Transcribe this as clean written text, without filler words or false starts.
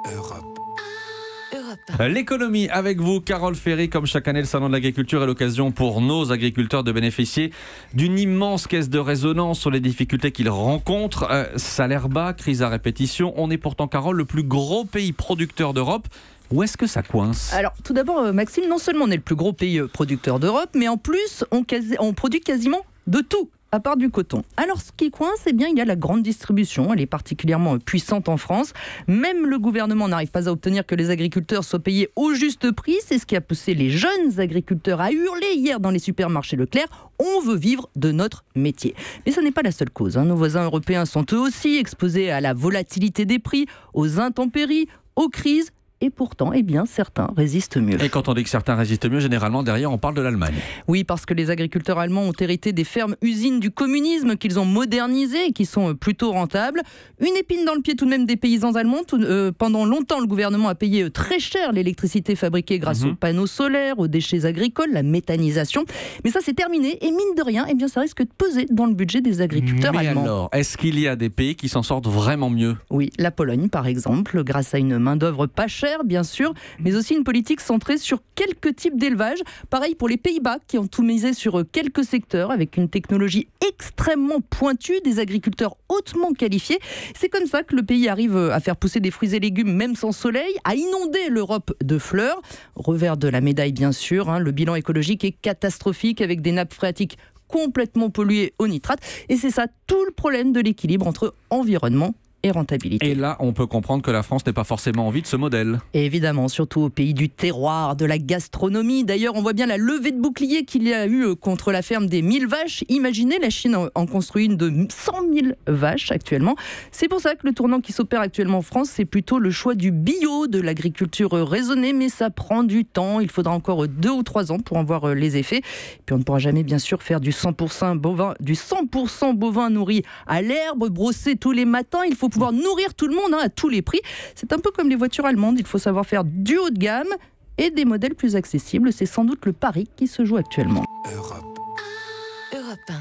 Europe. L'économie avec vous, Carole Ferry. Comme chaque année, le Salon de l'agriculture est l'occasion pour nos agriculteurs de bénéficier d'une immense caisse de résonance sur les difficultés qu'ils rencontrent. Salaire bas, crise à répétition. On est pourtant, Carole, le plus gros pays producteur d'Europe. Où est-ce que ça coince ? Alors, tout d'abord, Maxime, non seulement on est le plus gros pays producteur d'Europe, mais en plus, on produit quasiment de tout, à part du coton. Alors, ce qui coince, eh bien, il y a la grande distribution. Elle est particulièrement puissante en France. Même le gouvernement n'arrive pas à obtenir que les agriculteurs soient payés au juste prix. C'est ce qui a poussé les jeunes agriculteurs à hurler hier dans les supermarchés Leclerc. On veut vivre de notre métier. Mais ce n'est pas la seule cause. Nos voisins européens sont eux aussi exposés à la volatilité des prix, aux intempéries, aux crises. Et pourtant, eh bien, certains résistent mieux. Et quand on dit que certains résistent mieux, généralement, derrière, on parle de l'Allemagne. Oui, parce que les agriculteurs allemands ont hérité des fermes-usines du communisme qu'ils ont modernisées et qui sont plutôt rentables. Une épine dans le pied tout de même des paysans allemands. Pendant longtemps, le gouvernement a payé très cher l'électricité fabriquée grâce aux panneaux solaires, aux déchets agricoles, la méthanisation. Mais ça, c'est terminé. Et mine de rien, eh bien, ça risque de peser dans le budget des agriculteurs allemands. Alors, est-ce qu'il y a des pays qui s'en sortent vraiment mieux ? Oui, la Pologne, par exemple, grâce à une main-d'œuvre pas chère, bien sûr, mais aussi une politique centrée sur quelques types d'élevage. Pareil pour les Pays-Bas, qui ont tout misé sur quelques secteurs, avec une technologie extrêmement pointue, des agriculteurs hautement qualifiés. C'est comme ça que le pays arrive à faire pousser des fruits et légumes, même sans soleil, à inonder l'Europe de fleurs. Revers de la médaille, bien sûr, le bilan écologique est catastrophique, avec des nappes phréatiques complètement polluées au nitrate. Et c'est ça tout le problème de l'équilibre entre environnement et rentabilité. Et là, on peut comprendre que la France n'est pas forcément envie de ce modèle. Et évidemment, surtout au pays du terroir, de la gastronomie. D'ailleurs, on voit bien la levée de bouclier qu'il y a eu contre la ferme des 1000 vaches. Imaginez, la Chine en construit une de 100 000 vaches actuellement. C'est pour ça que le tournant qui s'opère actuellement en France, c'est plutôt le choix du bio, de l'agriculture raisonnée, mais ça prend du temps. Il faudra encore 2 ou 3 ans pour en voir les effets. Puis on ne pourra jamais, bien sûr, faire du 100% bovin nourri à l'herbe, brossé tous les matins. Il faut pouvoir nourrir tout le monde à tous les prix. C'est un peu comme les voitures allemandes, il faut savoir faire du haut de gamme et des modèles plus accessibles. C'est sans doute le pari qui se joue actuellement. Europe. Europe 1.